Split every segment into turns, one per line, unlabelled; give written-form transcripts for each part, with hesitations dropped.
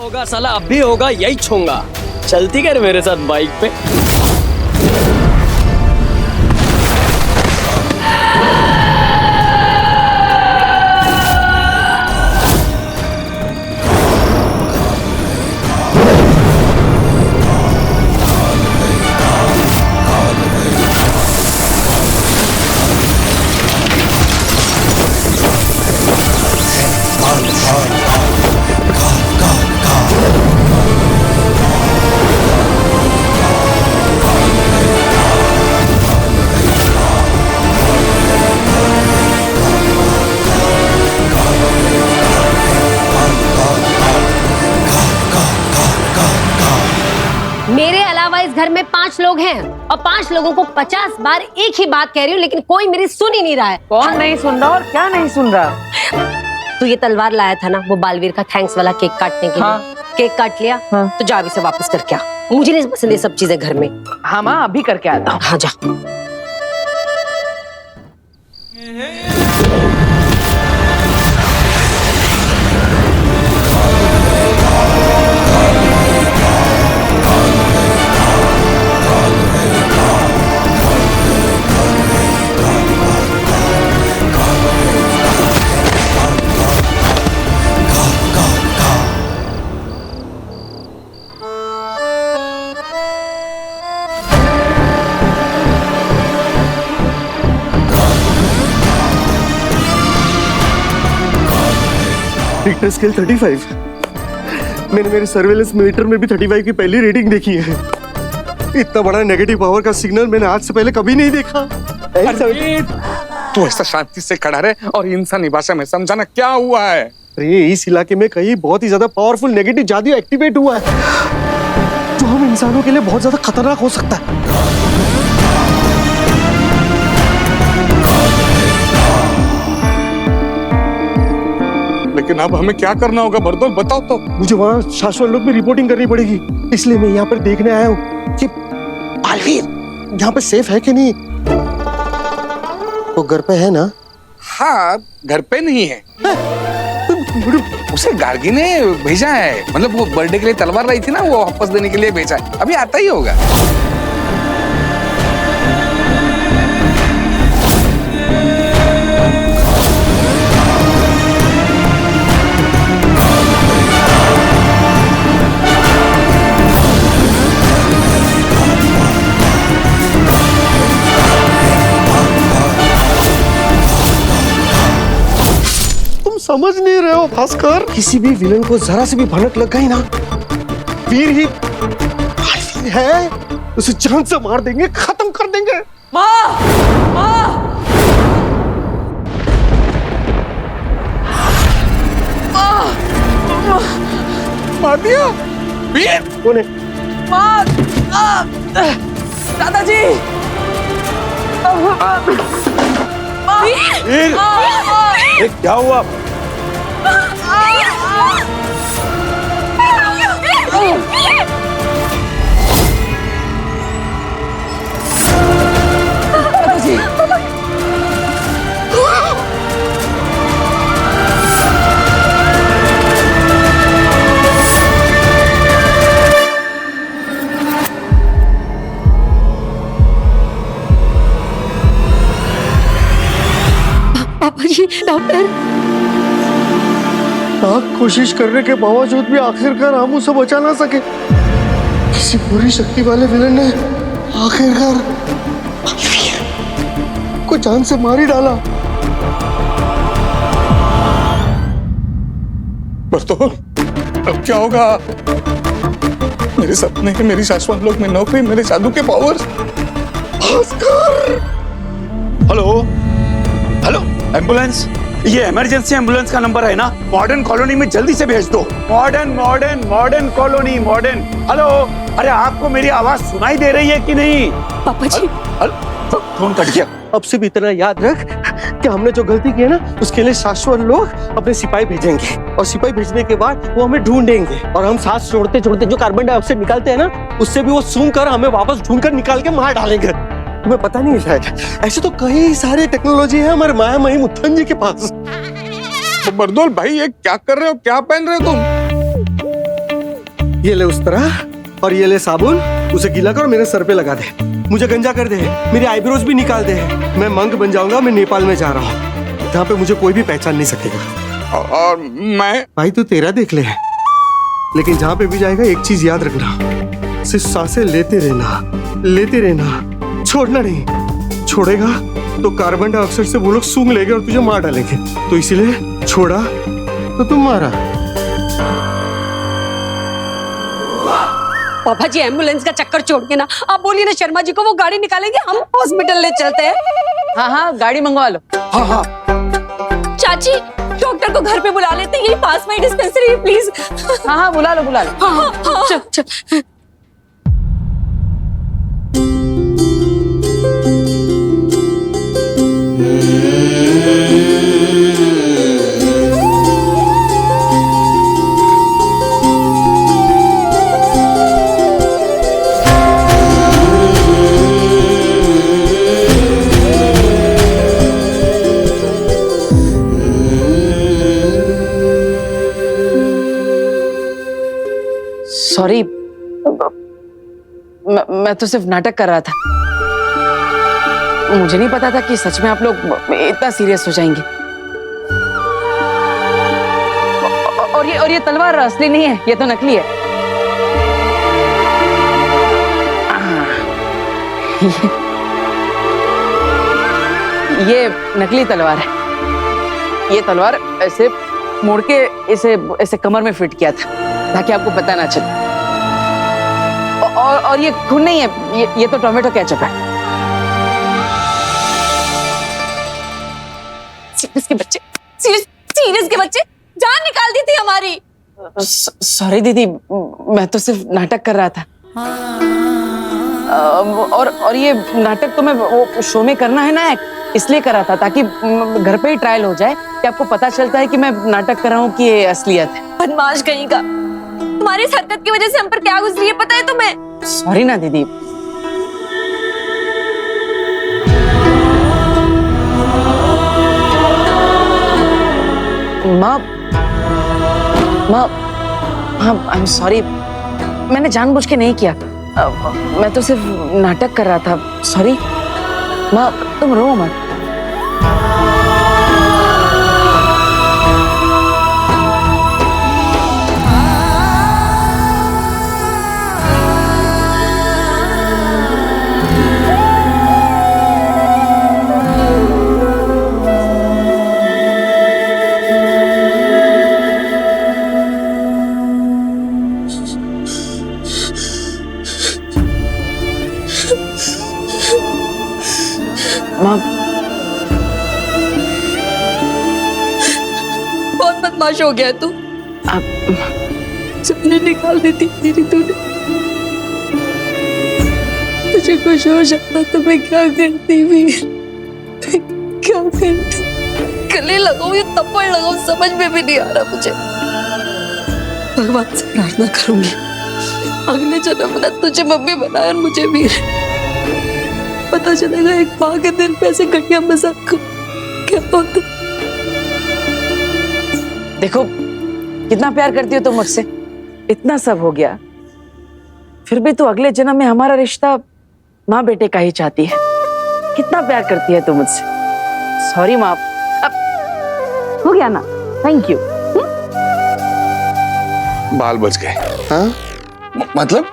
होगा साला, अब भी होगा, यही छूंगा। चलती कर मेरे साथ बाइक पे।
मेरे अलावा इस घर में 5 लोग हैं और 5 लोगों को 50 बार एक ही बात कह रही हूँ, लेकिन कोई मेरी सुन ही नहीं रहा है।
कौन नहीं सुन रहा और क्या नहीं सुन रहा?
तू ये तलवार लाया था ना वो बालवीर का थैंक्स वाला केक काटने के
हाँ।
लिए, केक काट लिया।
हाँ।
तो जा अभी से वापस करके आ, मुझे नहीं पसंद ये सब चीजें घर में।
हाँ माँ, अभी करके आता हूँ।
हाँ जा।
Richter scale 35। मैंने मेरे सर्वेलेंस मीटर में भी 35 की पहली रीडिंग देखी है। इतना बड़ा नेगेटिव पावर का सिग्नल मैंने आज से पहले कभी नहीं देखा।
तू ऐसा शांति से खड़ा रहे और इंसानी भाषा में समझाना क्या हुआ है।
अरे इस इलाके में कहीं बहुत ही ज्यादा पावरफुल नेगेटिव जादू एक्टिवेट हुआ है, जो हम इंसानों के लिए बहुत ज्यादा खतरनाक हो सकता है।
लेकिन अब हमें क्या करना होगा बरदौल, बताओ तो।
मुझे वहाँ शाश्वत लोग में रिपोर्टिंग करनी पड़ेगी, इसलिए मैं यहाँ पर देखने आया हूँ कि बालवीर यहाँ पे सेफ है कि नहीं। वो घर पे है ना?
हाँ, घर पे नहीं है। उसे गार्गी ने भेजा है, मतलब वो बर्थडे के लिए तलवार लाई थी ना, वो वापस देने के लिए भेजा है। अभी आता ही होगा।
समझ नहीं रहे हो भास्कर, किसी भी विलन को जरा से भी भनक लग गई ना, वीर ही बालवीर है, उसे जान से मार देंगे, खत्म कर देंगे।
माँ, माँ,
मार दिया वीर।
कौन है?
माँ, दादाजी।
वीर, क्या हुआ?
पापा जी, डॉक्टर।
लाख कोशिश करने के बावजूद भी आखिरकार हम उसे बचा ना सके। किसी पूरी शक्ति वाले विलन ने आखिरकार बालवीर को जान से मार ही डाला।
बरदौल, अब क्या होगा? मेरे सपने के, मेरी शाश्वत लोक में नौकरी, मेरे जादू के powers. Bhaskar!
Hello hello, ambulance, ये इमरजेंसी एम्बुलेंस का नंबर है ना? मॉडर्न कॉलोनी में जल्दी से भेज दो। Modern colony, modern. हेलो, अरे आपको मेरी आवाज सुनाई दे रही है कि नहीं?
पापा जी,
फोन कट गया।
अब से भी इतना याद रख कि हमने जो गलती की है ना, उसके लिए शाश्वत लोग अपने सिपाही भेजेंगे, और सिपाही भेजने के बाद वो हमें ढूंढेंगे, और हम सांस छोड़ते छोड़ते जो कार्बन डाइऑक्साइड निकालते हैं ना, उससे भी वो सूंघ कर हमें वापस ढूंढ कर निकाल के मार डालेंगे। तुम्हें पता नहीं है, ऐसे तो कई सारे टेक्नोलॉजी है हमारे माया मही मुत्थन जी के पास।
तो बरदौल भाई, ये क्या कर रहे हो? क्या पहन रहे हो तुम?
ये ले उस तरह, और ये ले साबुन, उसे गीला कर और मेरे सर पे लगा दे। मुझे गंजा कर दे, मेरे आईब्रोज भी निकाल दे। मैं मंक बन जाऊंगा। मैं नेपाल में जा रहा हूँ, जहाँ पे मुझे कोई भी पहचान नहीं सकेगा।
और मैं?
भाई तू तेरा देख ले, लेकिन जहाँ पे भी जाएगा एक चीज याद रखना, सिर्फ सांसें लेते रहना, छोड़ना नहीं। छोड़ेगा तो कार्बन डाइऑक्साइड से वो लोग सूंघ लेंगे और तुझे मार डालेंगे। तो इसीलिए छोड़ा तो तुम मारा।
पापा जी एम्बुलेंस का चक्कर छोड़ के ना आप बोलिए ना शर्मा जी को, वो गाड़ी निकालेंगे, हम हॉस्पिटल ले चलते हैं।
हाँ हाँ गाड़ी मंगवा लो।
हाँ।
चाची डॉक्टर को घर पे बुला लेते हैं, यही पास में डिस्पेंसरी है, प्लीज।
हाँ बुला लो।
चल चल।
सॉरी, मैं तो सिर्फ नाटक कर रहा था। मुझे नहीं पता था कि सच में आप लोग इतना सीरियस हो जाएंगे। और ये तलवार असली नहीं है, ये तो नकली है। ये नकली तलवार है। ये तलवार ऐसे मोड़ के इसे कमर में फिट किया था ताकि आपको पता ना चले। और ये खून नहीं है, ये तो टोमेटो केचप है।
सीरियस के बच्चे, सीरियस के बच्चे, जान निकाल दी थी हमारी।
सॉरी दीदी, मैं तो सिर्फ नाटक कर रहा था। और ये नाटक तो मैं वो शो में करना है ना, इसलिए कर रहा था ताकि घर पे ही ट्रायल हो जाए कि आपको पता चलता है कि मैं नाटक कर रहा हूँ कि ये असलियत है।
बदमाश कहीं का, तुम्हारी इस हरकत की वजह से हम पर क्या गुजरी है पता है तुम्हें?
सॉरी ना दीदी। माँ आई एम सॉरी, मैंने जानबूझ के नहीं किया। मैं तो सिर्फ नाटक कर रहा था। सॉरी माँ, तुम रो मत। माँ
बहुत बदमाश हो गया तू।
आप
सपने निकाल देती तेरी तूने। तुझे कुछ हो जाता तो मैं क्या करती वीर, क्या करती? गले लगाऊं या थप्पड़ लगाऊं समझ में भी नहीं आ रहा मुझे। भगवान से प्रार्थना करूंगी अगले जन्म में तुझे मम्मी बनाए और मुझे वीर। पता चलेगा एक माँ के दिल पे ऐसे घटिया मजाक क्या होता।
देखो कितना प्यार करती हो तुम मुझसे, इतना सब हो गया फिर भी तो अगले जन्म में हमारा रिश्ता माँ बेटे का ही चाहती है। कितना प्यार करती है तू मुझसे। सॉरी माँ, अब हो गया ना, थैंक यू।
बाल बच गए। हाँ? मतलब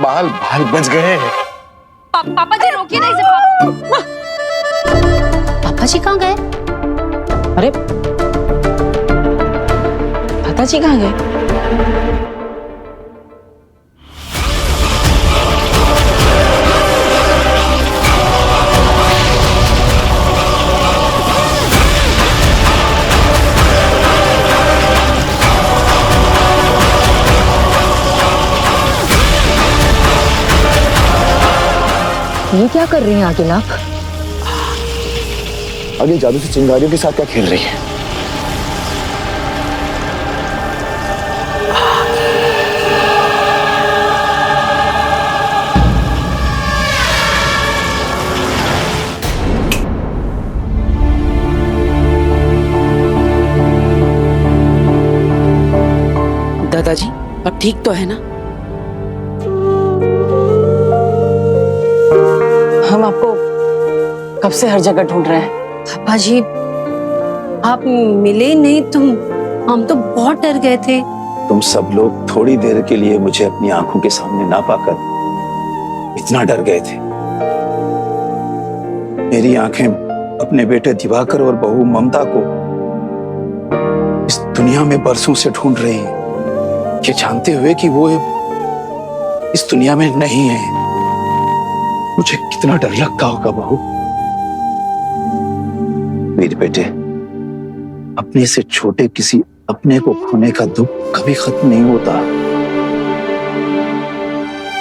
बाल बच गए।
पापा जी रोकिए ना इसे। पापा जी कहाँ गए?
अरे दादाजी कहाँ गए?
ये क्या कर रही हैं आगे आप?
आगे जादू से चिंगारियों के साथ क्या खेल रही है?
दादाजी अब ठीक तो है ना? हम आपको कब से हर जगह ढूंढ रहे हैं।
पापा जी, आप मिले ही नहीं तो हम तो बहुत डर गए थे।
तुम सब लोग थोड़ी देर के लिए मुझे अपनी आंखों के सामने ना पाकर इतना डर गए थे। मेरी आंखें अपने बेटे दिवाकर और बहू ममता को इस दुनिया में बरसों से ढूंढ रही हैं, ये जानते हुए कि वो इस दुनिया में नहीं है। मुझे कितना डर लगता होगा बहू। मेरे बेटे, अपने से छोटे किसी अपने को खोने का दुख कभी खत्म नहीं होता।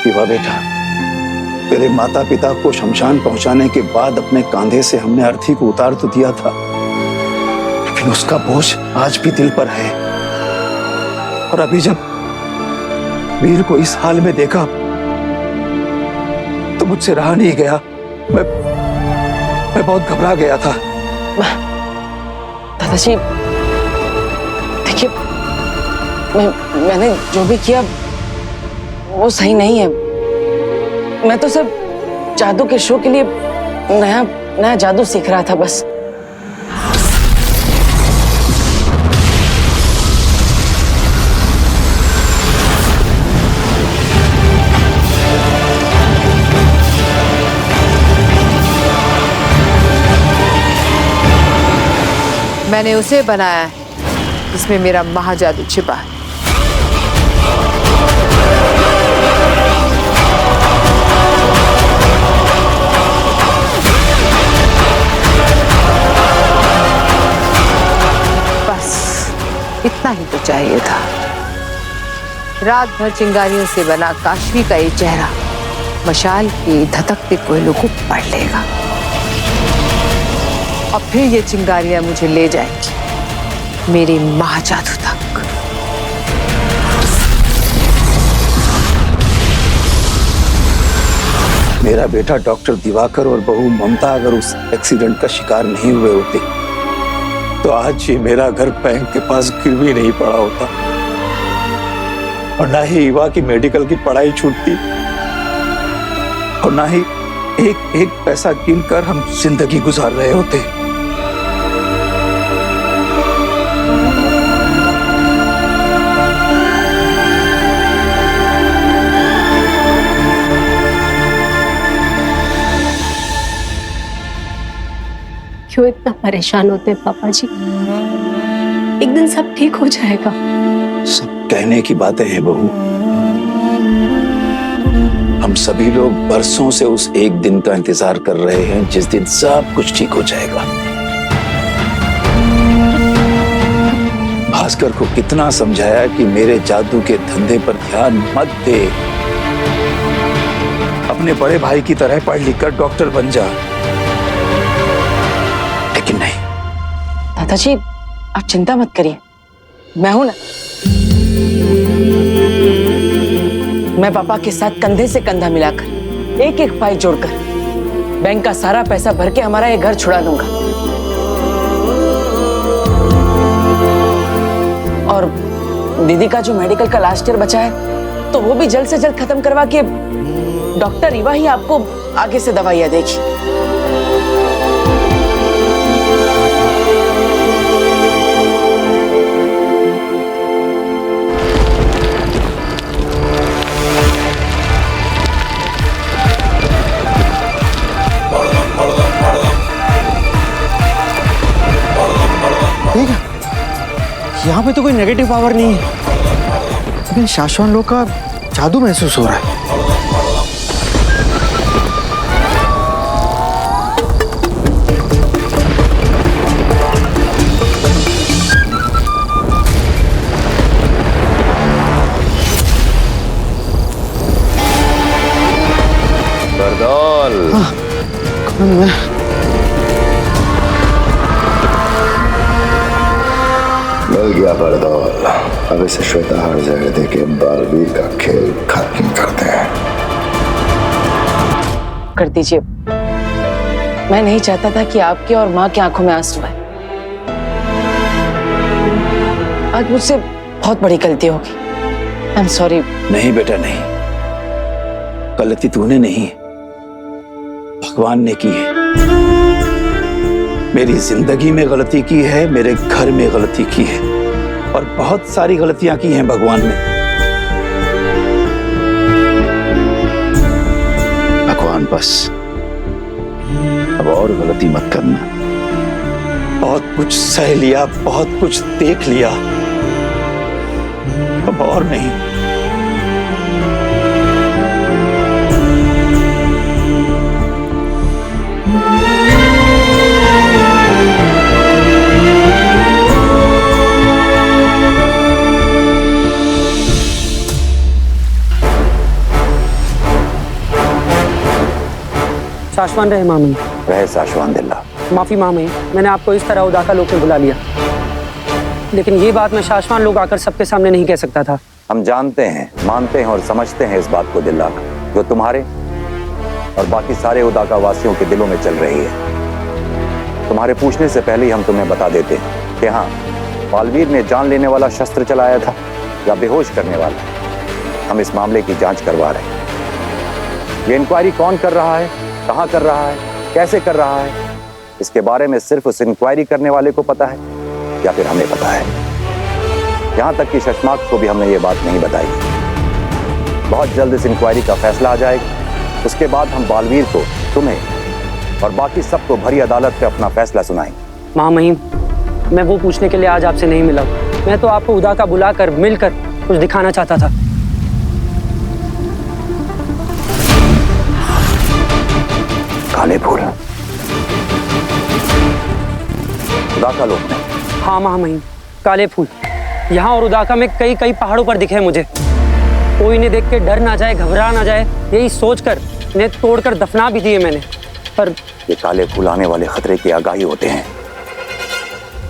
शिवा बेटा, तेरे माता पिता को शमशान पहुंचाने के बाद अपने कांधे से हमने अर्थी को उतार तो दिया था, लेकिन उसका बोझ आज भी दिल पर है। और अभी जब वीर को इस हाल में देखा तो मुझसे रहा नहीं गया। मैं बहुत घबरा गया था।
दादाजी, देखिए, मैंने जो भी किया वो सही नहीं है। मैं तो सिर्फ जादू के शो के लिए नया जादू सीख रहा था बस।
मैंने उसे बनाया है जिसमें मेरा महाजादू छिपा है। बस इतना ही तो चाहिए था। रात भर चिंगारियों से बना काशवी का ये चेहरा मशाल की धधकते कोयलों को पढ़ लेगा और फिर ये चिंगारियां मुझे ले जाएंगी मेरे महाजादू तक।
मेरा बेटा डॉक्टर दिवाकर और बहू ममता अगर उस एक्सीडेंट का शिकार नहीं हुए होते तो आज ये मेरा घर बैंक के पास गिर भी नहीं पड़ा होता और ना ही ईवा की मेडिकल की पढ़ाई छूटती और ना ही एक एक पैसा गिनकर हम जिंदगी गुजार रहे होते।
क्यों इतना परेशान होते हैं पापा जी? एक दिन सब ठीक हो जाएगा।
सब कहने की बातें हैं बहू। हम सभी लोग बरसों से उस एक दिन का इंतजार कर रहे हैं जिस दिन सब कुछ ठीक हो जाएगा। भास्कर को कितना समझाया कि मेरे जादू के धंधे पर ध्यान मत दे, अपने बड़े भाई की तरह पढ़ लिख कर डॉक्टर बन जा, लेकिन नहीं।
दादाजी, आप चिंता मत करिए, मैं हूं ना। मैं पापा के साथ कंधे से कंधा मिलाकर एक एक पाई जोड़कर बैंक का सारा पैसा भर के हमारा ये घर छुड़ा दूंगा। और दीदी का जो मेडिकल का लास्ट ईयर बचा है तो वो भी जल्द से जल्द खत्म करवा के डॉक्टर ईवा ही आपको आगे से दवाइयां देगी।
यहाँ पे तो कोई नेगेटिव पावर नहीं है, लेकिन शाश्वत लोग का जादू महसूस हो रहा है।
बरदौल।
कौन मैं?
मिल गया बरदौल। अब इसे श्वेता हर जगह देके बालवीर का खेल खत्म करते हैं।
कर दीजिए, मैं नहीं चाहता था कि आपके और माँ की आंखों में आंसू आए। आज मुझसे बहुत बड़ी गलती होगी। I am sorry.
नहीं बेटा नहीं, गलती तूने नहीं, भगवान ने की है। मेरी जिंदगी में गलती की है, मेरे घर में गलती की है, और बहुत सारी गलतियां की हैं भगवान ने। भगवान बस अब और गलती मत करना। बहुत कुछ सह लिया, बहुत कुछ देख लिया, अब और नहीं।
शाश्वान रहे मामी।
रहे साशवान दिल्ला।
माफी मामी, मैंने आपको इस तरह उदाका लोग में बुला लिया, लेकिन ये बात मैं शाश्वान लोग आकर सबके सामने नहीं कह सकता था।
हम जानते हैं, मानते हैं और समझते हैं इस बात को दिल्ला, जो तुम्हारे और बाकी सारे उदाका वासियों के दिलों में चल रही है। तुम्हारे पूछने से पहले ही हम तुम्हें बता देते हैं कि हाँ, बालवीर ने जान लेने वाला शस्त्र चलाया था या बेहोश करने वाला। हम इस मामले की जांच करवा रहे हैं। ये इंक्वायरी कौन कर रहा है, कहाँ कर रहा है, कैसे कर रहा है, इसके बारे में सिर्फ उस इंक्वायरी करने वाले को पता है या फिर हमें पता है। यहां तक कि शशमाक को भी हमने ये बात नहीं बताई। बहुत जल्द इस इंक्वायरी का फैसला आ जाएगा। उसके बाद हम बालवीर को, तुम्हें और बाकी सबको भरी अदालत में अपना फैसला सुनाएंगे।
महामहिम, मैं वो पूछने के लिए आज आपसे नहीं मिला। मैं तो आपको उदाका बुलाकर मिलकर कुछ दिखाना चाहता था।
काले फूल उदाका लोग में?
हाँ महामहिम, काले फूल यहाँ और उदाका में कई कई पहाड़ों पर दिखे मुझे। कोई इन्हें देख के डर ना जाए, घबरा ना जाए, यही सोचकर इन्हें तोड़कर दफना भी दिए मैंने। पर
ये काले फूल आने वाले खतरे की आगाही होते हैं।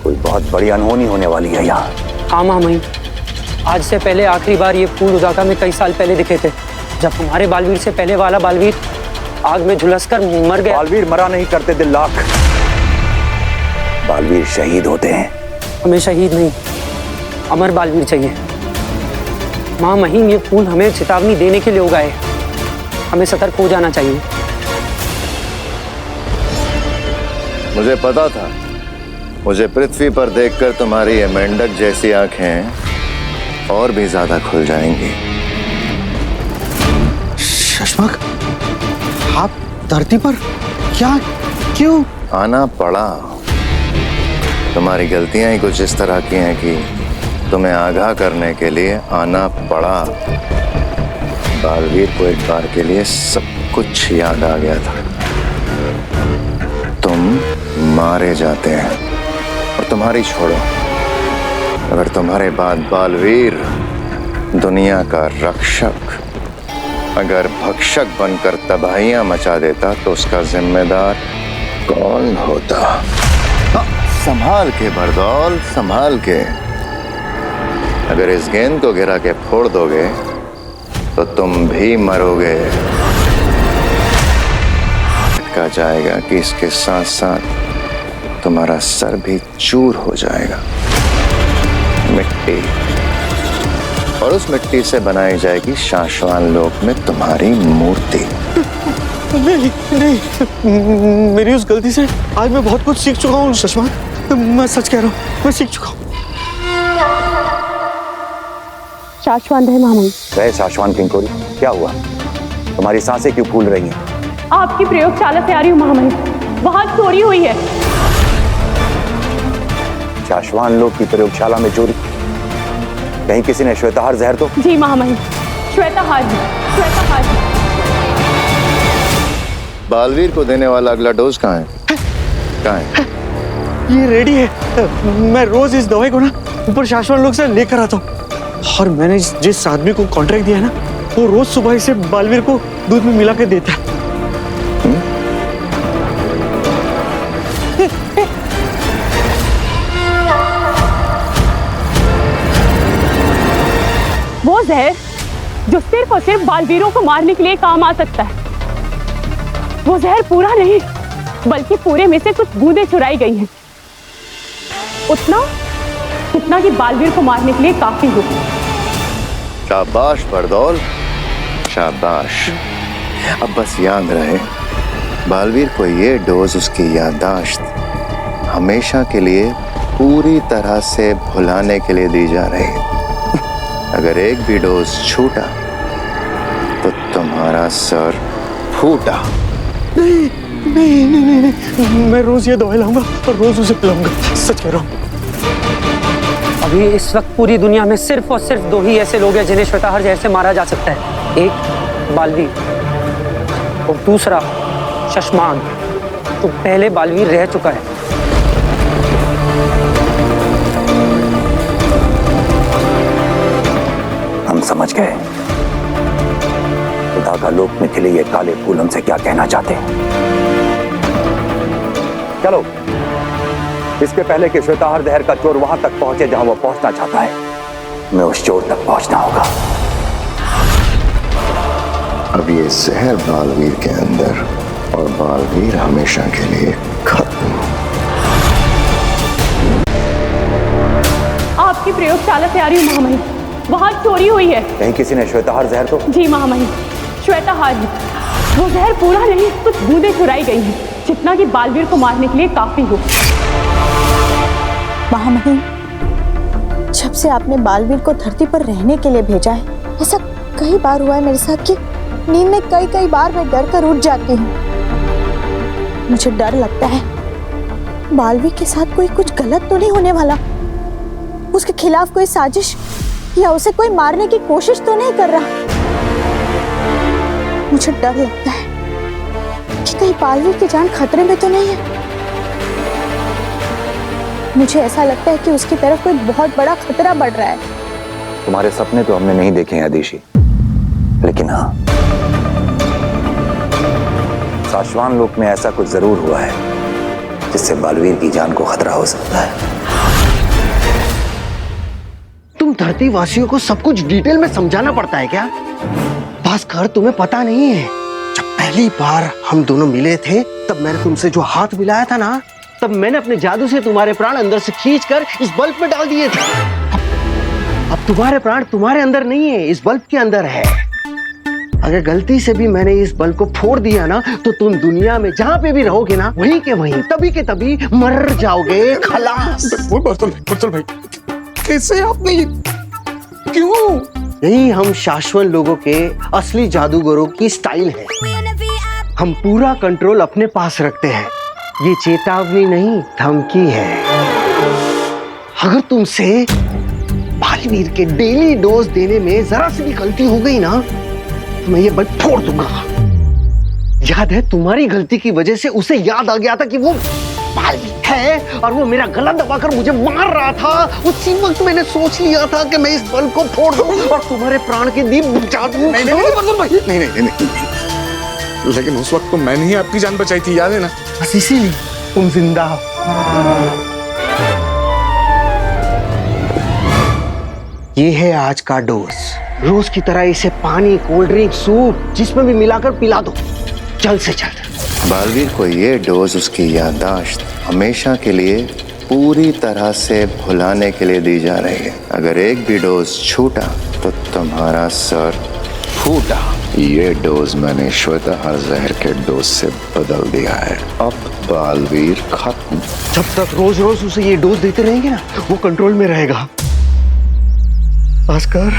कोई बहुत बड़ी अनहोनी होने वाली है यहाँ।
हाँ महामहिम, आज से पहले आखिरी बार ये फूल उदाका में कई साल पहले दिखे थे, जब हमारे बालवीर से पहले वाला बालवीर आग में झुलसकर मर गया।
बालवीर मरा नहीं करते दिल्लाक, बालवीर शहीद होते हैं।
हमें शहीद नहीं, अमर बालवीर चाहिए। महामहिम, ये फूल हमें चेतावनी देने के लिए उगाए। हमें सतर्क हो जाना चाहिए।
मुझे पता था, मुझे पृथ्वी पर देखकर तुम्हारी ये मेंढक जैसी आंखें और भी ज्यादा खुल जाएंगी।
शशमाक, आप धरती पर क्या, क्यों
आना पड़ा? तुम्हारी गलतियां ही कुछ इस तरह की हैं कि तुम्हें आगाह करने के लिए आना पड़ा। बालवीर को एक बार के लिए सब कुछ याद आ गया था। तुम मारे जाते हैं और तुम्हारी छोड़ो, अगर तुम्हारे बाद बालवीर दुनिया का रक्षक अगर भक्षक बनकर तबाहियां मचा देता तो उसका जिम्मेदार कौन होता? संभाल के बरदौल, संभाल के। अगर इस गेंद को गिरा के फोड़ दोगे तो तुम भी मरोगे। कहा जाएगा कि इसके साथ साथ तुम्हारा सर भी चूर हो जाएगा। मिट्टी, और उस मिट्टी से बनाई जाएगी शाश्वान लोक में तुम्हारी मूर्ति।
नहीं नहीं, मेरी उस गलती से आज मैं बहुत कुछ सीख चुका हूँ शशमाक। मैं सच कह रहा हूँ, मैं सीख चुका हूँ।
शाश्वान रहे महामहिम।
रहे शाश्वान किंकोरी, क्या हुआ? तुम्हारी सांसें क्यों फूल रही हैं?
आपकी प्रयोगशाला से आ रही हूँ महामहिम, वहां चोरी हुई है।
शाश्वान लोग की प्रयोगशाला में चोरी? कहीं किसी ने श्वेताहार जहर तो?
जी महामहिम, श्वेताहार, श्वेताहार।
बालवीर को देने वाला अगला डोज कहाँ है? कहाँ है?
ये रेडी है। मैं रोज इस दवाई को ना ऊपर शाश्वान लोग से लेकर आता हूँ, और मैंने जिस आदमी को कॉन्ट्रैक्ट दिया है ना, वो रोज सुबह इसे बालवीर को दूध में मिला के देता है।
वो जहर जो सिर्फ और सिर्फ बालवीरों को मारने के लिए काम आ सकता है, वो जहर पूरा नहीं बल्कि पूरे में से कुछ बूंदें चुराई गई हैं, उतना जितना कि बालवीर को मारने के लिए काफी हो।
शाबाश बरदौल, शाबाश। अब बस याद रहे बालवीर को ये डोज उसकी याददाश्त हमेशा के लिए पूरी तरह से भुलाने के लिए दी जा रही है। अगर एक भी डोज छूटा तो तुम्हारा सर फूटा।
नहीं नहीं नहीं नहीं, नहीं। मैं रोज ये दवाई लाऊंगा और रोज उसे पिलाऊंगा, सच कह रहा हूँ।
अभी इस वक्त पूरी दुनिया में सिर्फ और सिर्फ 2 ही ऐसे लोग हैं जिन्हें श्वेताहार जहर से मारा जा सकता है। एक बालवीर और दूसरा शशमान, तो पहले बालवीर रह चुका है।
हम समझ गए उदागा लोक में खिले ये काले फूल हमसे क्या कहना चाहते हैं। चलो, इसके पहले कि श्वेताहार जहर का चोर वहां तक पहुंचे जहां वो पहुंचना चाहता है, मैं उस चोर तक पहुंचना होगा।
अब ये जहर बालवीर के अंदर और बालवीर हमेशा के लिए खत्म।
आपकी प्रयोगशाला से आ रही हूँ महामहिम, वहाँ चोरी हुई है।
कहीं किसी ने श्वेताहार जहर तो?
जी महामहिम, श्वेताहार ही। वो जहर पूरा नहीं, कुछ बूंदें चुराई गई हैं, जितना कि बालवीर को मारने के लिए काफी हो।
महामहिम, जब से आपने बालवीर को धरती पर रहने के लिए भेजा है, ऐसा कई बार हुआ है मेरे साथ कि नींद में कई बार मैं डर कर उठ जाती हूँ। मुझे डर लगता है बालवीर के साथ कोई कुछ गलत तो नहीं होने वाला, उसके खिलाफ कोई साजिश या उसे कोई मारने की कोशिश तो नहीं कर रहा। मुझे डर लगता है कि कहीं बालवीर की जान खतरे में तो नहीं है। मुझे ऐसा लगता है कि उसकी तरफ कोई बहुत बड़ा खतरा बढ़ रहा है।
तुम्हारे सपने तो हमने नहीं देखे हैं आदिशी, लेकिन हाँ, शाश्वान लोक में ऐसा कुछ जरूर हुआ है जिससे बालवीर की जान को खतरा हो सकता है।
तुम धरती वासियों को सब कुछ डिटेल में समझाना पड़ता है क्या? भास्कर, तुम्हें पता नहीं है, जब पहली बार हम दोनों मिले थे तब मैंने तुमसे जो हाथ मिलाया था ना, तब मैंने अपने जादू से तुम्हारे प्राण अंदर से खींचकर इस बल्ब में डाल दिए थे। अब तुम्हारे प्राण तुम्हारे अंदर नहीं है, इस बल्ब के अंदर है। अगर गलती से भी मैंने इस बल्ब को फोड़ दिया ना, तो तुम दुनिया में जहां पे भी रहोगे ना, वहीं के वहीं तभी के तभी मर जाओगे। खलास।
बर्तुल भाई, कैसे आपने ये, क्यों?
यही हम शाश्वत लोगों के असली जादूगरों की स्टाइल है। हम पूरा कंट्रोल अपने पास रखते हैं। ये चेतावनी नहीं, धमकी है। अगर तुमसे बालवीर के डेली डोज देने में जरा सी भी गलती हो गई ना, तो मैं ये बल्ब फोड़ दूंगा। याद है, तुम्हारी गलती की वजह से उसे याद आ गया था कि वो बालवीर है और वो मेरा गला दबाकर मुझे मार रहा था। उसी वक्त मैंने सोच लिया था कि मैं इस बल्ब को फोड़ दूं और तुम्हारे प्राण के दीप बुझा दूं।
नहीं, लेकिन उस वक्त तो मैंने ही आपकी जान बचाई थी, याद है ना?
बस इसीलिए तुम जिंदा हो। ये है आज का डोज। रोज की तरह इसे पानी, कोल्ड ड्रिंक, सूप जिसमें भी मिलाकर पिला दो, जल्द से जल्द।
बालवीर को ये डोज उसकी याददाश्त हमेशा के लिए पूरी तरह से भुलाने के लिए दी जा रही है। अगर एक भी डोज छूटा तो तुम्हारा सर फूटा। ये डोज मैंने श्वेताहार जहर के डोज से बदल दिया है। अब बालवीर खत्म।
जब तक रोज रोज उसे ये डोज देते रहेंगे ना, वो कंट्रोल में रहेगा। भास्कर,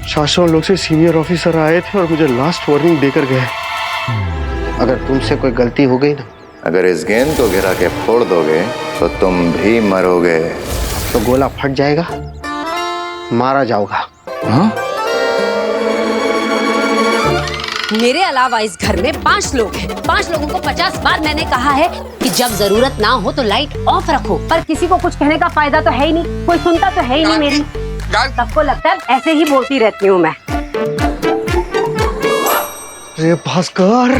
शाश्वत लोग से सीनियर ऑफिसर आए थे और मुझे लास्ट वार्निंग देकर गए। अगर तुमसे कोई गलती हो गई ना,
अगर इस गेंद को गिरा के फोड़ दोगे तो तुम भी मरोगे।
तो गोला फट जाएगा, मारा जाओगा।
हाँ?
मेरे अलावा इस घर में 5 लोग हैं। 5 लोगों को 50 बार मैंने कहा है कि जब जरूरत ना हो तो लाइट ऑफ रखो, पर किसी को कुछ कहने का फायदा तो है ही नहीं, कोई सुनता तो है ही नहीं मेरी। सबको लगता है ऐसे ही बोलती रहती हूँ मैं।
अरे भास्कर,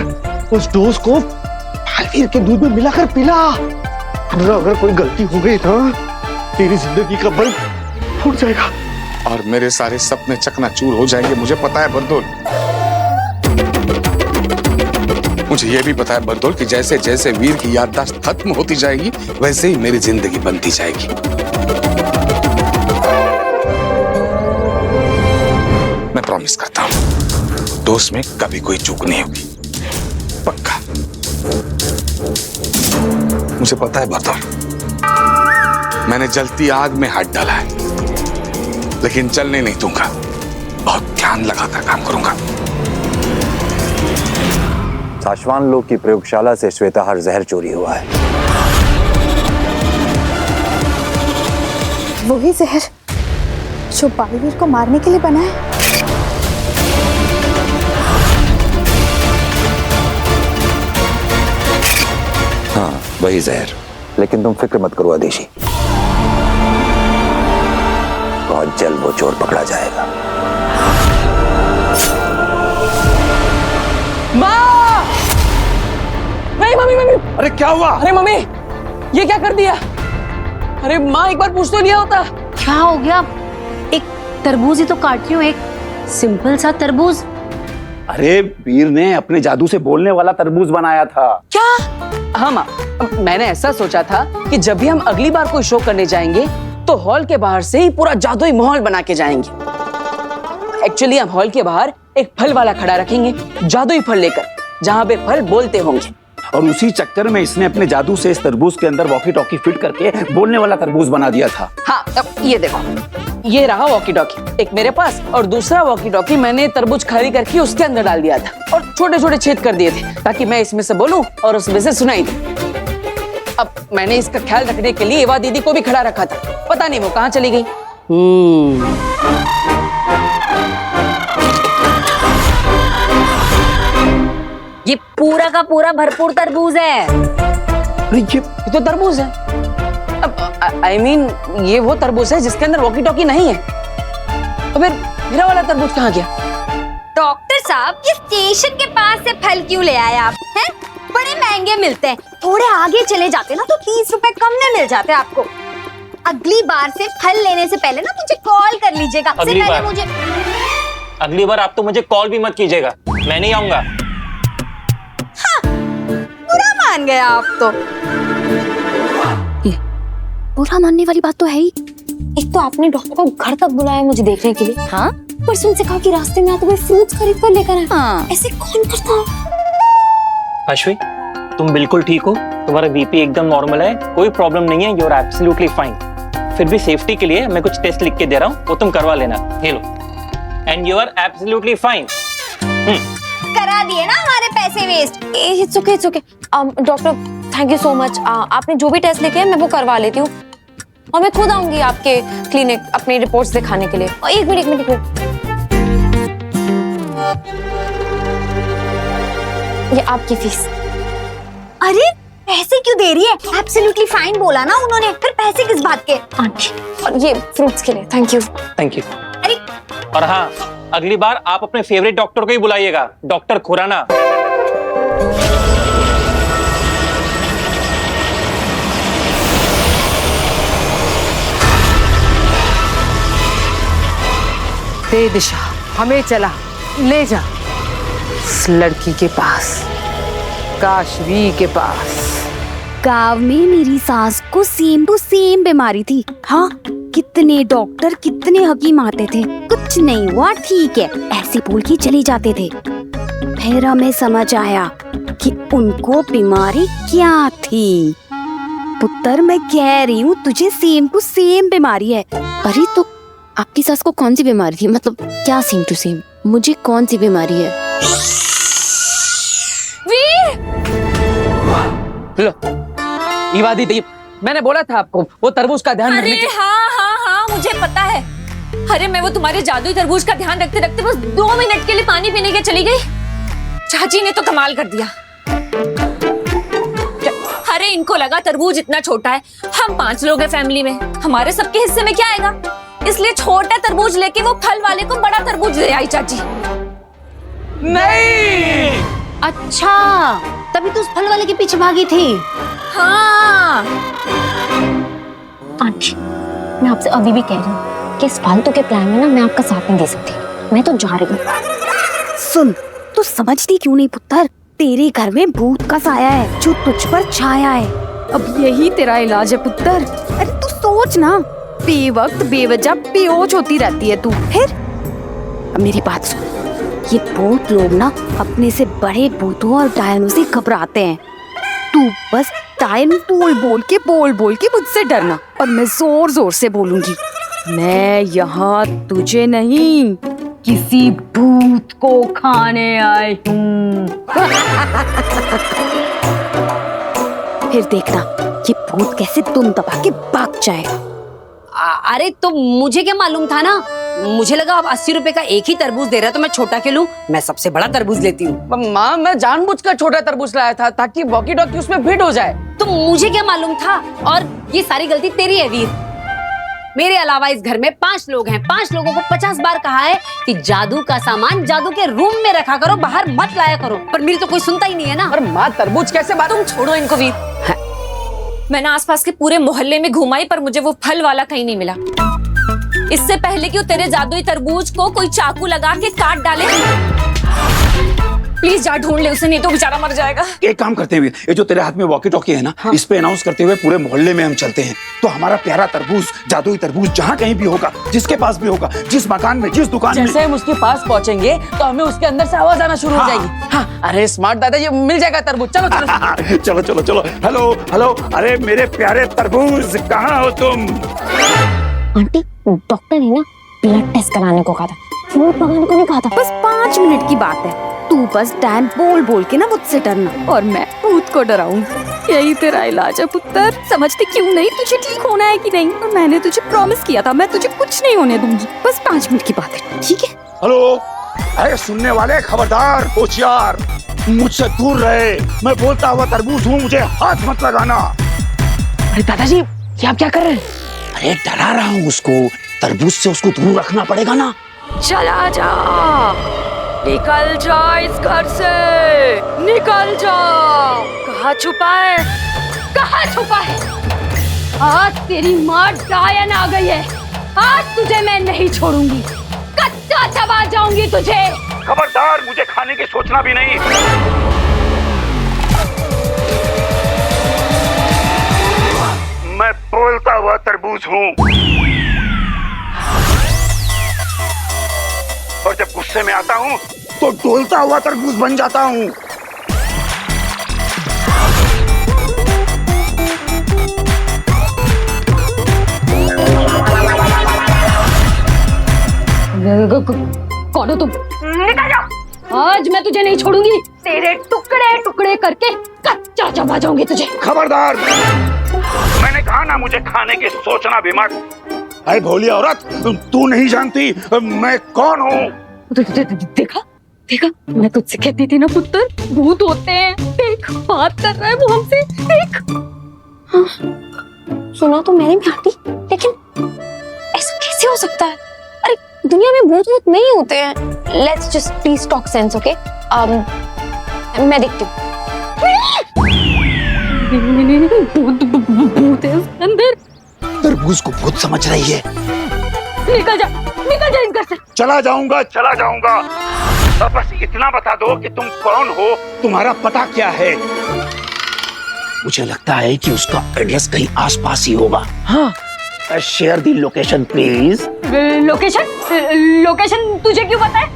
उस डोज को बालवीर के दूध में मिलाकर पिला। अगर कोई गलती हो गई ना, तेरी जिंदगी का बल्ब फूट जाएगा
और मेरे सारे सपने चकनाचूर हो जाएंगे। मुझे पता है बर्दुल, मुझे ये भी पता है बर्दुल कि जैसे जैसे वीर की याददाश्त खत्म होती जाएगी, वैसे ही मेरी जिंदगी बनती जाएगी। मैं प्रॉमिस करता हूं, दोस्त में कभी कोई चूक नहीं होगी, पक्का। मुझे पता है बर्दर, मैंने जलती आग में हाथ डाला है, लेकिन चलने नहीं दूंगा। बहुत ध्यान लगाकर काम करूंगा।
साशवान लोग की प्रयोगशाला से श्वेताहार जहर चोरी हुआ है।
वही जहर जो बालवीर को मारने के लिए बना है।
हाँ, वही जहर। लेकिन तुम फिक्र मत करो आदेशी, बहुत जल्द वो चोर पकड़ा जाएगा।
माँ! नहीं मम्मी मम्मी!
अरे क्या हुआ?
अरे मम्मी, ये क्या कर दिया? अरे माँ, एक बार पूछ तो लिया होता।
क्या हो गया? एक तरबूज ही तो काट रही हूँ, एक सिंपल सा तरबूज।
अरे वीर ने अपने जादू से बोलने वाला तरबूज बनाया था।
क्या? हाँ माँ, मैंने ऐसा सोचा था कि जब भी हम अगली बार कोई शो करने जाएंगे तो हॉल के बाहर से ही पूरा जादुई माहौल बना के जाएंगे। एक्चुअली हम हॉल के बाहर एक फल वाला खड़ा रखेंगे, जादुई फल लेकर, जहाँ पे फल बोलते होंगे।
और उसी चक्कर में इसने अपने जादू से इस तरबूज के अंदर वॉकी टॉकी फिट करके बोलने वाला तरबूज बना दिया था।
हाँ, अब ये देखो, ये रहा वॉकी टॉकी एक मेरे पास, और दूसरा वॉकी टॉकी मैंने तरबूज खाली करके उसके अंदर डाल दिया था और छोटे छोटे छेद कर दिए थे ताकि मैं इसमें से बोलूं और उसमें से सुनाई दे। अब मैंने इसका ख्याल रखने के लिए एवा दीदी को भी खड़ा रखा था, पता नहीं वो कहाँ चली गई।
ये पूरा का पूरा भरपूर तरबूज है।
ये तो तरबूज है। अब I mean, ये वो तरबूज है जिसके अंदर वॉकी टॉकी नहीं है। तो फिर मेरा वाला तरबूज कहाँ गया?
डॉक्टर साहब, ये स्टेशन के पास से फल क्यों ले आए आप? हैं? बड़े महंगे मिलते हैं, थोड़े आगे चले जाते ना तो 30 रुपए कम में मिल जाते आपको। अगली बार से फल लेने से पहले ना मुझे कॉल कर लीजिएगा।
अगली बार आप तो मुझे कॉल भी मत कीजिएगा, मैं नहीं आऊंगा।
हाँ, बुरा मान गया आप तो।
बुरा मानने वाली बात तो है ही। एक तो आपने डॉक्टर को घर तक बुलाया मुझे देखने के लिए।
हाँ,
पर उनसे कहा कि रास्ते में आते हुए फ्रूट्स खरीद कर लेकर आए।
हाँ।
ऐसे कौन करता?
अश्विन, तुम बिल्कुल ठीक हो, तुम्हारा बीपी एकदम नॉर्मल है, कोई प्रॉब्लम नहीं है, यू आर एब्सोल्युटली फाइन। फिर भी सेफ्टी के लिए मैं कुछ टेस्ट लिख के दे रहा हूँ, वो तुम करवा लेना। ये लो, and you are absolutely fine.
करा दिए ना हमारे पैसे waste.
It's okay, it's okay. Doctor, thank you so much. आपने जो भी टेस्ट लिखे हैं मैं वो करवा लेती हूँ, और मैं खुद आऊंगी आपके क्लिनिक अपनी रिपोर्ट्स दिखाने के लिए। एक मिनट। ये आपकी फीस।
अरे पैसे क्यों दे रही है? एब्सोल्युटली फाइन बोला ना उन्होंने, फिर पैसे किस बात के?
और ये फ्रूट्स के लिए थैंक यू।
Thank you.
अरे,
और हाँ, अगली बार आप अपने फेवरेट डॉक्टर को ही बुलाइएगा, डॉक्टर खुराना।
दे दिशा, हमें चला, ले जा इस लड़की के पास, काशवी के पास।
गांव में मेरी सास को सेम टू सेम बीमारी थी। हाँ, कितने डॉक्टर कितने हकीम आते थे, कुछ नहीं हुआ, ठीक है, ऐसे बोल के चले जाते थे। फिर हमें समझ आया कि उनको बीमारी क्या थी। पुत्र, मैं कह रही हूँ तुझे सेम टू सेम बीमारी है।
अरे तो आपकी सास को कौन सी बीमारी थी? मतलब क्या सेम टू सेम? मुझे कौन सी बीमारी है?
लो, ईवा दीदी, मैंने बोला था आपको वो तरबूज का ध्यान रखने के।
हाँ, मुझे पता है। अरे मैं वो तुम्हारे जादुई तरबूज का ध्यान रखते रखते बस 2 मिनट के लिए पानी पीने के चली गई। चाची ने तो कमाल कर दिया। अरे इनको लगा तरबूज इतना छोटा है, हम 5 लोग हैं फैमिली में, हमारे सबके हिस्से में क्या आएगा, इसलिए छोटा तरबूज लेके वो फल वाले को बड़ा तरबूज दे आई चाची।
नहीं,
अच्छा, तभी तो उस फल वाले के पीछे भागी थी।
हाँ
आंटी, मैं आपसे अभी भी कह रही हूँ कि इस फालतू के प्लान में ना मैं आपका साथ नहीं दे सकती। मैं तो जा रही हूँ।
सुन, तू समझती क्यों नहीं पुत्र? तेरे घर में भूत का साया है जो तुझ पर छाया है। अब यही तेरा इलाज है पुत्र। अरे तू सोच ना, बेवक्त बेवजह बेहोश होती रहती है तू। फिर अब मेरी बात सुन, ये भूत लोग ना अपने से बड़े भूतों और डायनों से घबराते हैं। तू बस टाइम बोल बोल के मुझसे डरना, और मैं जोर जोर से बोलूंगी, मैं यहाँ तुझे नहीं किसी भूत को खाने आई हूँ। फिर देखना ये भूत कैसे तुम दबा के भाग जाएगा।
अरे तो मुझे क्या मालूम था ना, मुझे लगा अब 80 रुपए का एक ही तरबूज दे रहा है तो मैं छोटा क्यों लूं, मैं सबसे बड़ा तरबूज लेती हूँ।
माँ मैं जानबूझकर छोटा तरबूज लाया था ताकि वॉकी टॉकी उसमें फिट हो जाए।
तो मुझे क्या मालूम था, और ये सारी गलती तेरी है वीर। मेरे अलावा इस घर में 5 लोग हैं, 5 लोगों को 50 बार कहा है कि जादू का सामान जादू के रूम में रखा करो, बाहर मत लाया करो, पर मेरी तो कोई सुनता ही नहीं है ना।
और माँ तरबूज कैसे बात।
तुम छोड़ो इनको वीर। मैंने आसपास के पूरे मोहल्ले में घुमाई पर मुझे वो फल वाला कहीं नहीं मिला। इससे पहले कि वो तेरे जादुई तरबूज को कोई चाकू लगा के काट डाले, प्लीज जा ढूंढ ले उसे, नहीं तो बेचारा मर जाएगा।
एक काम करते हैं, ये जो तेरे हाथ में वॉकी टॉकी है ना, हाँ। इस पे अनाउंस करते हुए पूरे मोहल्ले में हम चलते हैं, तो हमारा प्यारा तरबूज, जादुई तरबूज जहाँ कहीं भी होगा, जिसके पास भी होगा, जिस मकान में, जिस दुकान में,
जैसे हम उसके पास पहुँचेंगे तो हमें उसके अंदर से आवाज आना शुरू हो जाएगी। हाँ, अरे स्मार्ट दादा, ये मिल जाएगा तरबूज, चलो चलो।
चलो चलो चलो। हेलो हेलो, अरे मेरे प्यारे तरबूज, कहाँ हो तुम?
आंटी डॉक्टर ने ना ब्लड टेस्ट कराने को कहा था, फूड पकाने को नहीं कहा था।
बस 5 मिनट की बात है, तू बस डैन बोल के ना मुझसे डरना, और मैं भूत को डराऊंगी। यही तेरा इलाज है पुत्र, समझते क्यों नहीं? तुझे ठीक होना है कि नहीं? और मैंने तुझे प्रॉमिस किया था, मैं तुझे कुछ नहीं होने दूंगी। बस 5 मिनट की बात है, ठीक है?
हेलो, अरे सुनने वाले खबरदार, होशियार, मुझसे दूर रहे। मैं बोलता हुआ तरबूज हूँ, मुझे हाथ मत लगाना।
अरे दादाजी ये आप क्या कर रहे हैं?
अरे डरा रहा हूँ उसको, तरबूज से उसको दूर रखना पड़ेगा ना।
चला जा, निकल जा इस घर से, निकल जा। कहाँ छुपा है?
कहाँ छुपा है? आज तेरी माँ डायन आ गई है, आज तुझे मैं नहीं छोड़ूंगी, कच्चा चबा जाऊंगी तुझे।
खबरदार, मुझे खाने की सोचना भी नहीं। मैं बोलता हुआ तरबूज हूँ, और जब गुस्से में आता हूँ तो डोलता हुआ तरबूज बन जाता हूँ।
कौन हो तुम? निकल जाओ, आज मैं तुझे नहीं छोड़ूंगी, तेरे टुकड़े टुकड़े करके कच्चा चबा जाऊंगी तुझे।
खबरदार, मैंने कहा ना मुझे खाने की सोचना भी मत। अरे भोली औरत, तू नहीं जानती मैं कौन हूँ।
देखा देखा, मैं तुझसे कहती थी ना पुत्र, भूत होते हैं। देख बात कर रहा है वो हमसे, देख।
हाँ, सुना तो मैंने भी आंटी, लेकिन ऐसा कैसे हो सकता है? अरे दुनिया में भूत वूत नहीं होते हैं। Let's just please talk sense, okay? मैं देखती हूँ।
भूत है उसके अंदर।
तरबूज को भूत समझ रही है।
निकल जा इस घर से।
चला जाऊंगा। अब बस इतना बता दो कि तुम कौन हो, तुम्हारा पता क्या है। मुझे लगता है कि उसका एड्रेस कहीं आसपास ही होगा।
हाँ,
share the location please.
Location तुझे क्यों पता है?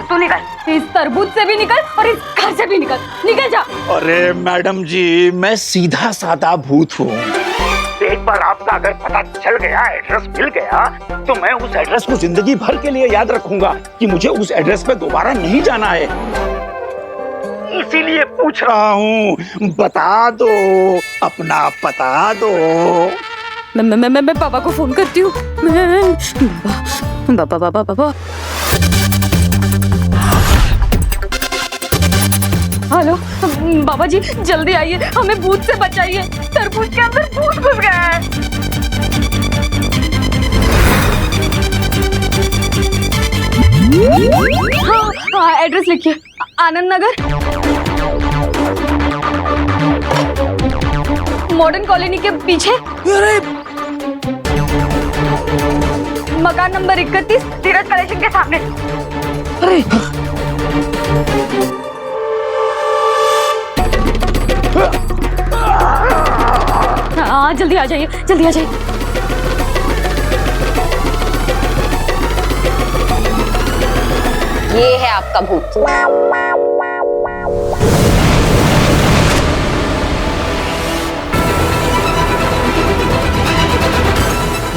तू निकल, इस तरबूज से भी निकल और इस घर से भी निकल जा।
अरे मैडम जी, मैं सीधा साधा भूत हूँ। एक बार आपका अगर पता चल गया, एड्रेस मिल गया, तो मैं उस एड्रेस को जिंदगी भर के लिए याद रखूंगा कि मुझे उस एड्रेस पे दोबारा नहीं जाना है। इसीलिए पूछ रहा हूँ, बता दो, अपना पता दो।
मैं पापा को फोन करती हूँ। बाबा। हेलो बाबा जी, जल्दी आइए, हमें भूत से बचाइए, तरबूज के अंदर भूत घुस गया है। हाँ, एड्रेस लिखिए, आनंद नगर, मॉडर्न कॉलोनी के पीछे, मकान नंबर 31, धीरज कलेक्शन के सामने।
अरे
हाँ, जल्दी आ जाइए।
ये है आपका भूत।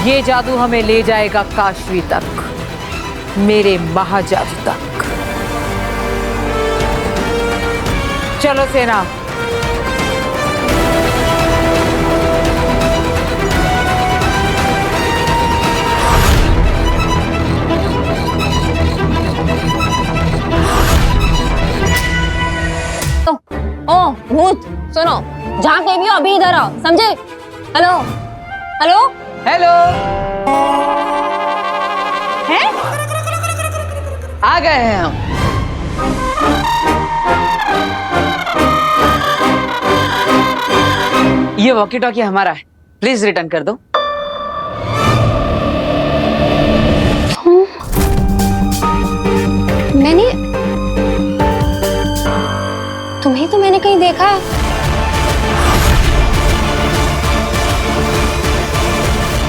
ये जादू हमें ले जाएगा काशवी तक, मेरे महाजादू तक। चलो सेना।
ओ भूत सुनो, जहाँ कहीं भी हो अभी इधर आओ, समझे? हेलो हेलो
हेलो,
है?
आ गए हैं हम। ये वॉकी टॉकी हमारा है, प्लीज रिटर्न कर दो।
तुम्हें तो मैंने कहीं देखा है।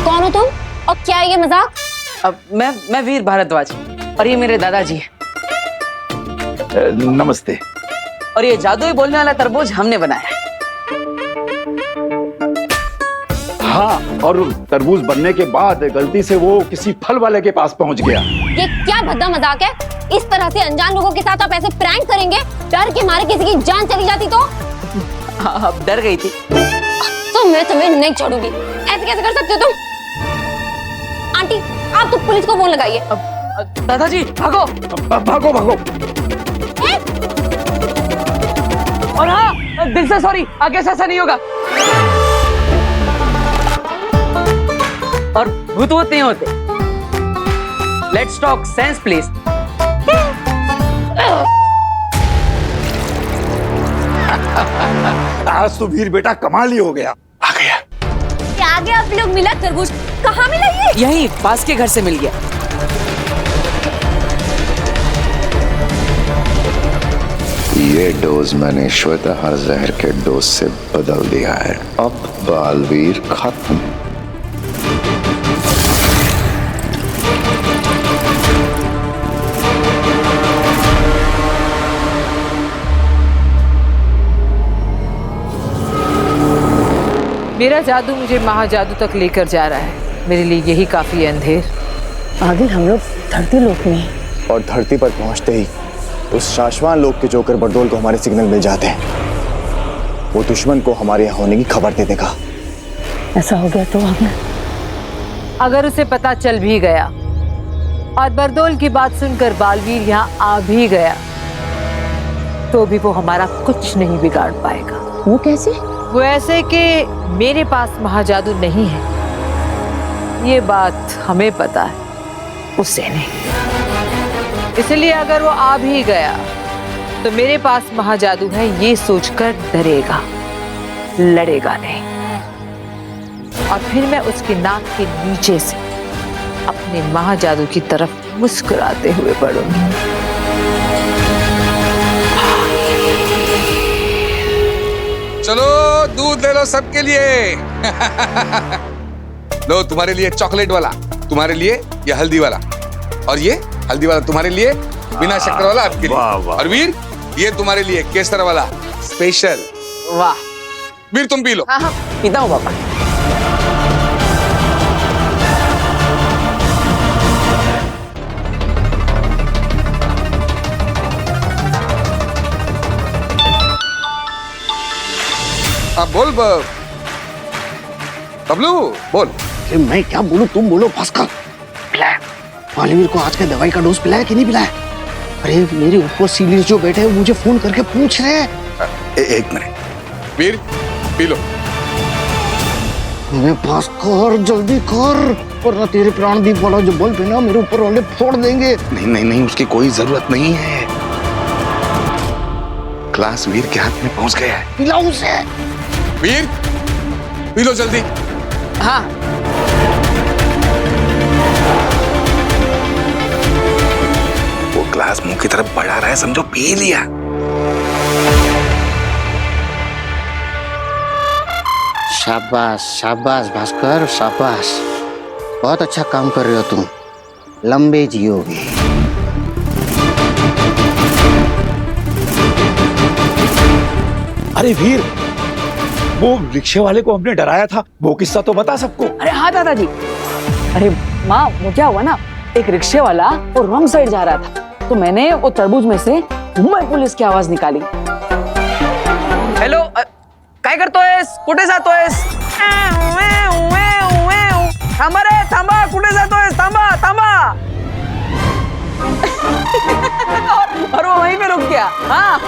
कौन हो तुम और क्या है ये मजाक?
अब मैं वीर भारद्वाज और ये मेरे दादाजी हैं।
नमस्ते।
और ये जादुई बोलने वाला तरबूज हमने बनाया है।
हाँ, और तरबूज बनने के बाद गलती से वो किसी फल वाले के पास पहुंच गया।
ये क्या भद्दा मजाक है? इस तरह से अनजान लोगों के साथ आप ऐसे प्रैंक करेंगे? डर के मारे किसी की जान चली जाती तो?
अब डर गई थी
तो मैं तुम्हें नहीं छोड़ूंगी। ऐसे कैसे कर सकते हो तुम? आंटी, आप तो पुलिस को फोन लगाइए।
दादाजी भागो
भागो भागो।
और हाँ, दिल से सॉरी, आगे से ऐसा नहीं होगा। और भूत नहीं होते। Let's talk sense please.
आज तो वीर बेटा कमाल ही हो गया। आ गया।
क्या आगे आप लोग मिला तरबूज? कहाँ मिला ये?
यहीं पास के घर से मिल गया।
ये डोज मैंने श्वेताहार जहर के डोज से बदल दिया है। अब बालवीर खत्म।
मेरा जादू मुझे महाजादू तक लेकर जा रहा है। मेरे लिए यही काफी है अंधेर।
आगे हम लोग धरती लोक में हैं।
और धरती पर पहुंचते ही उस शाश्वान लोक के जोकर बरदोल को हमारे सिग्नल मिल जाते हैं। वो दुश्मन को हमारे यहाँ होने की खबर दे देगा।
ऐसा हो गया तो हमें,
अगर उसे पता चल भी गया और बरदोल की बात सुनकर बालवीर यहाँ आ भी गया तो भी वो हमारा कुछ नहीं बिगाड़ पाएगा।
वो कैसे?
वो ऐसे कि मेरे पास महाजादू नहीं है, ये बात हमें पता है, उसे नहीं। इसलिए अगर वो आ भी गया तो मेरे पास महाजादू है ये सोचकर डरेगा, लड़ेगा नहीं। और फिर मैं उसकी नाक के नीचे से अपने महाजादू की तरफ मुस्कुराते हुए बढ़ूंगी।
चलो दूध ले लो सबके लिए। लो तुम्हारे लिए चॉकलेट वाला, तुम्हारे लिए ये हल्दी वाला, और ये हल्दी वाला तुम्हारे लिए बिना शक्कर वाला आपके लिए। और वीर ये तुम्हारे लिए केसर वाला स्पेशल।
वाह
वीर तुम पी लो।
हाँ हाँ पीता हूँ पापा।
अब बोल बबलू बोल।
मैं क्या बोलूं, तुम बोलो। भास्कर पिलाया बालवीर को आज के दवाई का डोज पिलाया कि नहीं पिलाया? अरे मेरे ऊपर सीनियर जो बैठे हैं मुझे फोन करके पूछ रहे हैं।
एक मिनट वीर पी लो।
भास्कर जल्दी कर, वरना तेरे प्राणदीप वाला जो बल्ब है ना मेरे ऊपर वाले फोड़ देंगे।
नहीं नहीं नहीं, उसकी कोई जरूरत नहीं है। क्लास वीर के हाथ में पहुंच गया है।
पिलाओ उसे।
वीर पी लो जल्दी।
हाँ
वो ग्लास मुंह की तरफ बढ़ा रहा है, समझो पी लिया।
शाबाश शाबाश भास्कर शाबाश, बहुत अच्छा काम कर रहे हो तुम। लंबे जियोगे।
अरे वीर, वो रिक्शे वाले को हमने डराया था, वो किस्सा तो बता सबको।
अरे हाँ दादाजी, अरे माँ, वो क्या हुआ ना, एक रिक्शे वाला वो रॉन्ग साइड जा रहा था, तो मैंने वो तरबूज में से मुंबई पुलिस की आवाज निकाली। हेलो, काय करतोयस? कुठे जातोयस? थांबा रे, थांबा, कुठे जातोयस? थांबा, थांबा। और वो वहीं पे रुक गया। हाँ